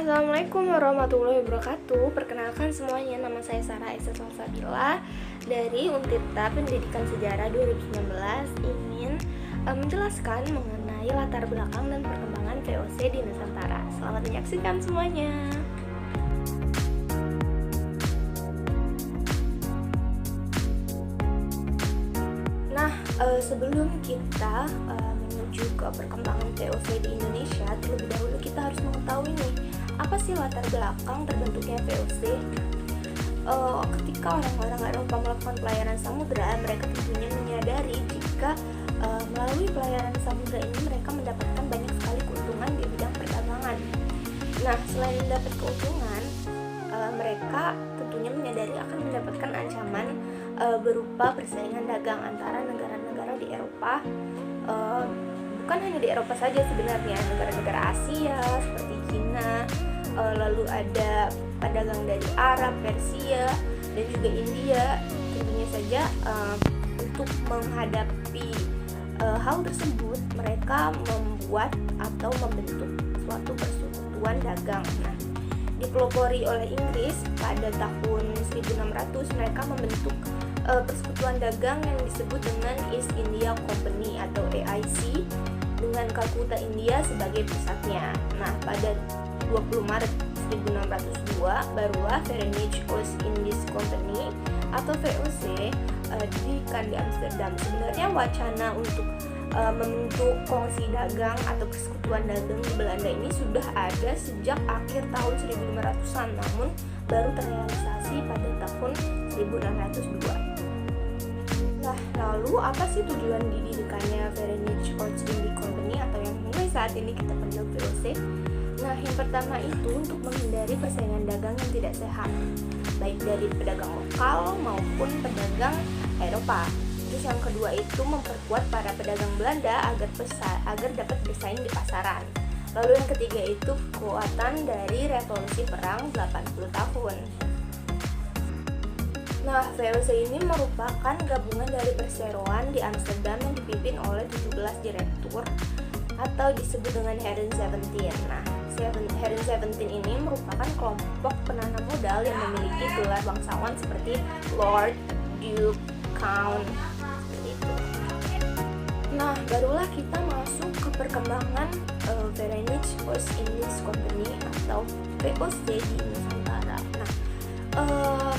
Assalamualaikum warahmatullahi wabarakatuh. Perkenalkan semuanya, nama saya Sarah Aisyah Salsabila dari Untirta Pendidikan Sejarah 2019 ingin menjelaskan mengenai latar belakang dan perkembangan VOC di Nusantara. Selamat menyaksikan semuanya. Sebelum kita menuju ke perkembangan VOC di Indonesia, terlebih dahulu kita harus mengetahui nih, apa sih latar belakang terbentuknya VOC? Ketika orang-orang Eropa melakukan pelayaran samudera, mereka tentunya menyadari jika melalui pelayaran samudera ini mereka mendapatkan banyak sekali keuntungan di bidang perdagangan. Nah, selain mendapat keuntungan, mereka tentunya menyadari akan mendapatkan ancaman berupa persaingan dagang antara negara-negara di Eropa, bukan hanya di Eropa saja sebenarnya, negara-negara Asia seperti Cina, lalu ada pedagang dari Arab, Persia, dan juga India. Tentunya saja untuk menghadapi hal tersebut, mereka membuat atau membentuk suatu persekutuan dagang. Nah, dipelopori oleh Inggris pada tahun 1600, mereka membentuk persekutuan dagang yang disebut dengan East India Company atau AIC dengan Kalkuta, India sebagai pusatnya. Nah, pada 20 Maret 1602 barulah Verenigde Oost-Indisch Company atau VOC didirikan di Amsterdam. Sebenarnya wacana untuk membentuk kongsi dagang atau persekutuan dagang di Belanda ini sudah ada sejak akhir tahun 1500-an, namun baru terrealisasi pada tahun 1602. Nah, lalu apa sih tujuan didirikannya Verenigde Oost-Indisch Company atau yang mulai saat ini kita panggil VOC? Nah, yang pertama itu untuk menghindari persaingan dagang yang tidak sehat, baik dari pedagang lokal maupun pedagang Eropa. Terus yang kedua itu memperkuat para pedagang Belanda agar dapat bersaing di pasaran. Lalu yang ketiga itu kekuatan dari revolusi perang 80 tahun. Nah, VOC ini merupakan gabungan dari perseroan di Amsterdam yang dipimpin oleh 17 direktur atau disebut dengan Heren 17. Nah, Heren 17 ini merupakan kelompok penanam modal yang memiliki gelar bangsawan seperti Lord, Duke, Count, seperti itu. Nah, barulah kita masuk ke perkembangan Verenigde Oost-Indisch Company atau VOC di Nusantara. Nah,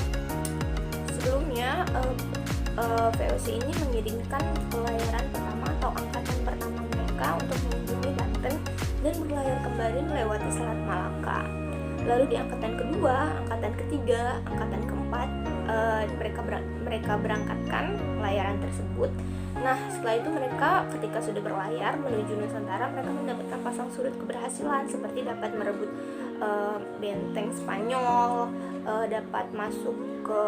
sebelumnya VOC ini mengirimkan pelayaran pertama atau angkatan pertama mereka untuk mengunjungi Banten dan berlayar kembali melewati Selat Malaka. Lalu di angkatan kedua, angkatan ketiga, angkatan keempat mereka berangkatkan pelayaran tersebut. Nah, setelah itu mereka ketika sudah berlayar menuju Nusantara, mereka mendapatkan pasang surut keberhasilan seperti dapat merebut benteng Spanyol, dapat masuk ke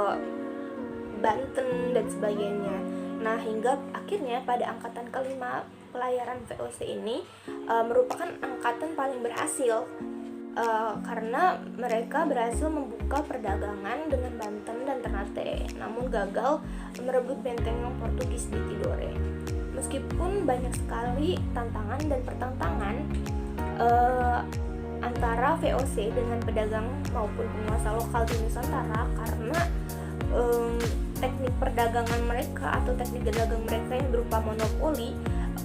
Banten dan sebagainya. Nah, hingga akhirnya pada angkatan kelima pelayaran VOC ini merupakan angkatan paling berhasil karena mereka berhasil membuka perdagangan dengan Banten dan Ternate, namun gagal merebut benteng Portugis di Tidore. Meskipun banyak sekali tantangan dan pertentangan antara VOC dengan pedagang maupun penguasa lokal di Nusantara karena teknik perdagangan mereka atau teknik dagang mereka yang berupa monopoli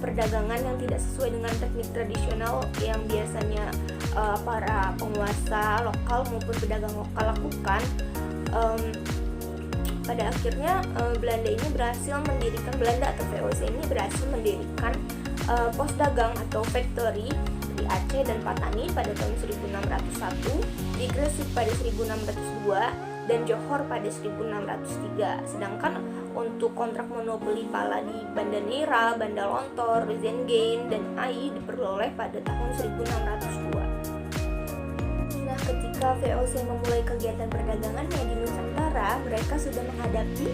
perdagangan yang tidak sesuai dengan teknik tradisional yang biasanya para penguasa lokal maupun pedagang lokal lakukan. Pada akhirnya Belanda atau VOC ini berhasil mendirikan pos dagang atau factory di Aceh dan Patani pada tahun 1601, di Gresik pada 1602 dan Johor pada 1603. Sedangkan untuk kontrak monopoli pala di Banda Neira, Banda Lontor, Zengain, dan Ai diperoleh pada tahun 1602. Nah, ketika VOC memulai kegiatan perdagangannya di Nusantara, mereka sudah menghadapi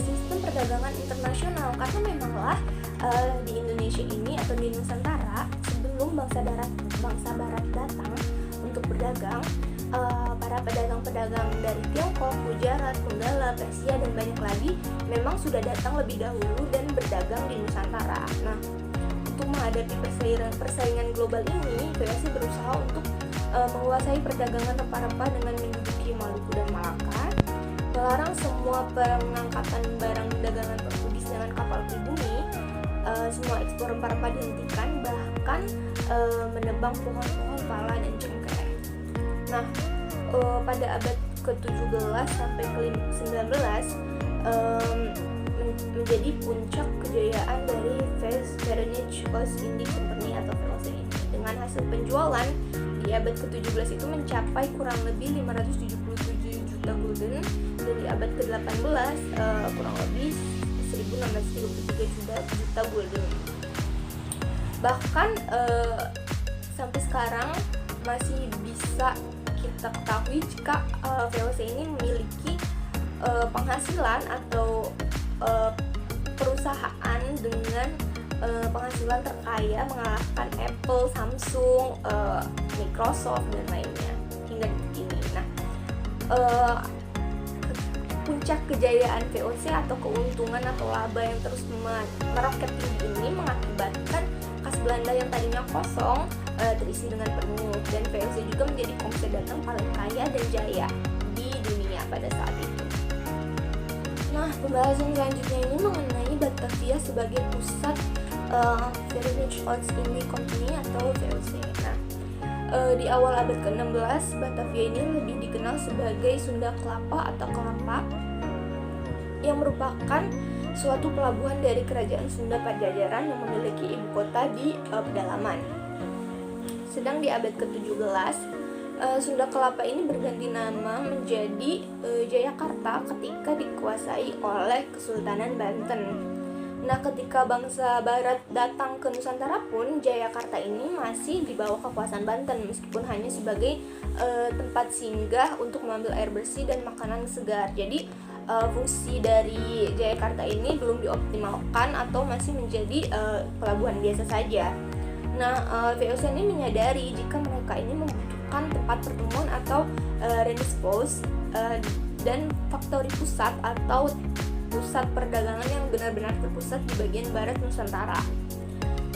sistem perdagangan internasional karena memanglah di Indonesia ini atau di Nusantara sebelum bangsa barat datang untuk berdagang, para pedagang-pedagang dari Tiongkok, Gujarat, Donggala, Persia, dan banyak lagi memang sudah datang lebih dahulu dan berdagang di Nusantara. Nah, untuk menghadapi persaingan global ini, VOC berusaha untuk menguasai perdagangan rempah-rempah dengan menduduki Maluku dan Malaka, melarang semua pengangkatan barang dagangan Portugis dengan kapal pribumi, semua ekspor rempah-rempah dihentikan, bahkan menebang pohon-pohon pala dan cengkeh. Nah, pada abad ke-17 sampai ke-19 menjadi puncak kejayaan dari Verenigde Oost-Indie Company atau VOC ini. Dengan hasil penjualan di abad ke-17 itu mencapai kurang lebih 577 juta gulden, dan di abad ke-18 kurang lebih 1633 juta gulden. Bahkan sampai sekarang masih bisa kita ketahui jika VOC ini memiliki penghasilan atau perusahaan dengan penghasilan terkaya mengalahkan Apple, Samsung, Microsoft dan lainnya hingga detik ini. Nah, puncak kejayaan VOC atau keuntungan atau laba yang terus meroket tinggi ini mengakibatkan kas Belanda yang tadinya kosong terisi dengan penuh, dan VOC juga menjadi komite dagang paling kaya dan jaya di dunia pada saat itu. Nah, pembahasan selanjutnya ini mengenai Batavia sebagai pusat Verenigde Oost-Indie Company atau VOC. Nah, di awal abad ke-16, Batavia ini lebih dikenal sebagai Sunda Kelapa atau Kelapa, yang merupakan suatu pelabuhan dari kerajaan Sunda Pajajaran yang memiliki ibu kota di pedalaman. Sedang di abad ke-17, Sunda Kelapa ini berganti nama menjadi Jayakarta ketika dikuasai oleh Kesultanan Banten. Nah, ketika bangsa Barat datang ke Nusantara pun, Jayakarta ini masih di bawah kekuasaan Banten, meskipun hanya sebagai tempat singgah untuk mengambil air bersih dan makanan segar. Jadi fungsi dari Jayakarta ini belum dioptimalkan atau masih menjadi pelabuhan biasa saja. Nah, VOC ini menyadari jika mereka ini membutuhkan tempat pertemuan atau rendezvous dan factory pusat atau pusat perdagangan yang benar-benar terpusat di bagian barat Nusantara.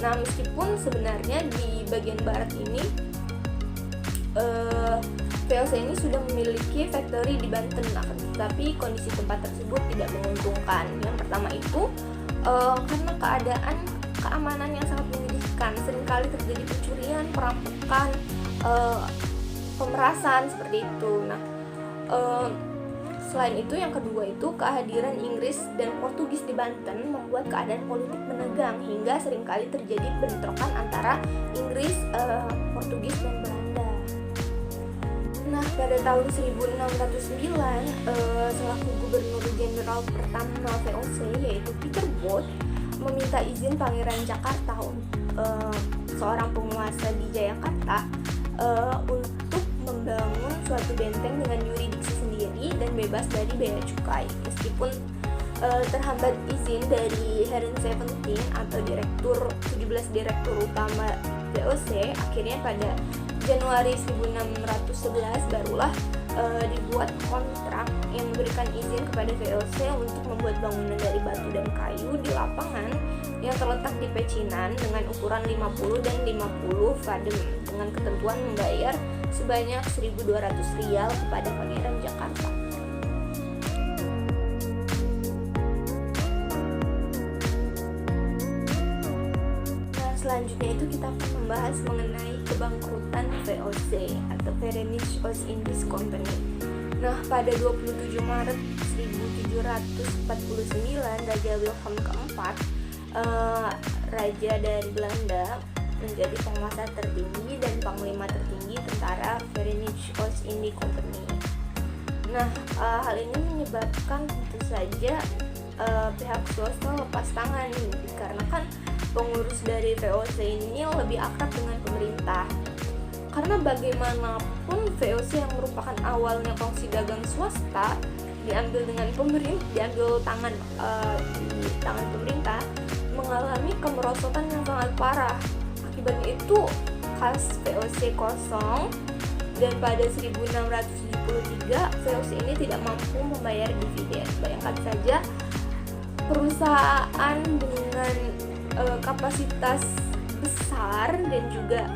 Nah, meskipun sebenarnya di bagian barat ini VOC ini sudah memiliki factory di Banten, tapi kondisi tempat tersebut tidak menguntungkan. Yang pertama itu karena keamanan yang sangat menyedihkan, seringkali terjadi pencurian, perampokan, pemerasan seperti itu. Nah, selain itu, yang kedua itu kehadiran Inggris dan Portugis di Banten membuat keadaan politik menegang hingga seringkali terjadi bentrokan antara Inggris, Portugis dan Belanda. Nah, pada tahun 1609 selaku gubernur jenderal pertama VOC yaitu Peter Both meminta izin Pangeran Jakarta seorang penguasa di Jayakarta untuk membangun suatu benteng dengan yuridiksi sendiri dan bebas dari bea cukai. Meskipun terhambat izin dari Henry XVII atau 17 direktur utama VOC, akhirnya pada Januari 1611 barulah dibuat kontrak yang memberikan izin kepada VOC untuk membuat bangunan dari batu dan kayu di lapangan yang terletak di Pecinan dengan ukuran 50 dan 50 fadem dengan ketentuan membayar sebanyak 1.200 rial kepada Pangeran Jakarta. Nah, selanjutnya itu kita akan membahas mengenai kebangkrutan VOC atau Verenigde Oost-Indie Company. Nah, pada 27 Maret 1749, Raja Wilhelm keempat, raja dari Belanda, menjadi penguasa tertinggi dan panglima tertinggi tentara Verenigde Oost-Indie Company. Nah, hal ini menyebabkan tentu saja pihak swasta lepas tangan, dikarenakan pengurus dari VOC ini lebih akrab dengan pemerintah. Karena bagaimanapun VOC yang merupakan awalnya kongsi dagang swasta diambil tangan di tangan pemerintah, mengalami kemerosotan yang sangat parah. Akibatnya itu kas VOC kosong, dan pada 1673 VOC ini tidak mampu membayar dividen. Bayangkan saja perusahaan dengan kapasitas besar dan juga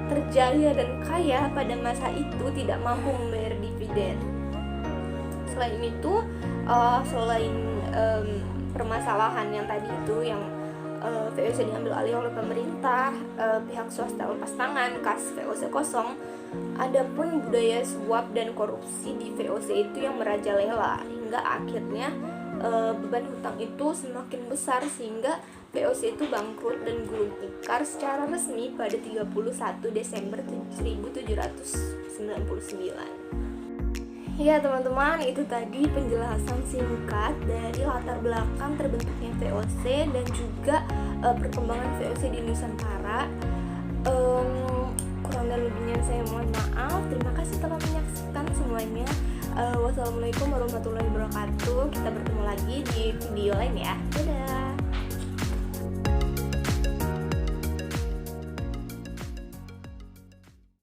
terjaya dan kaya pada masa itu tidak mampu membayar dividen. Selain itu, selain permasalahan yang tadi itu yang VOC diambil alih oleh pemerintah, pihak swasta lepas tangan, kas VOC kosong, ada pun budaya suap dan korupsi di VOC itu yang merajalela hingga akhirnya beban hutang itu semakin besar sehingga VOC itu bangkrut dan gulung tikar secara resmi pada 31 Desember 1799. Ya teman-teman, itu tadi penjelasan singkat dari latar belakang terbentuknya VOC dan juga perkembangan VOC di Nusantara. Kurang dan lebihnya saya mohon maaf. Terima kasih telah menyaksikan semuanya. Wassalamualaikum warahmatullahi wabarakatuh. Kita bertemu lagi di video lain ya. Dadah.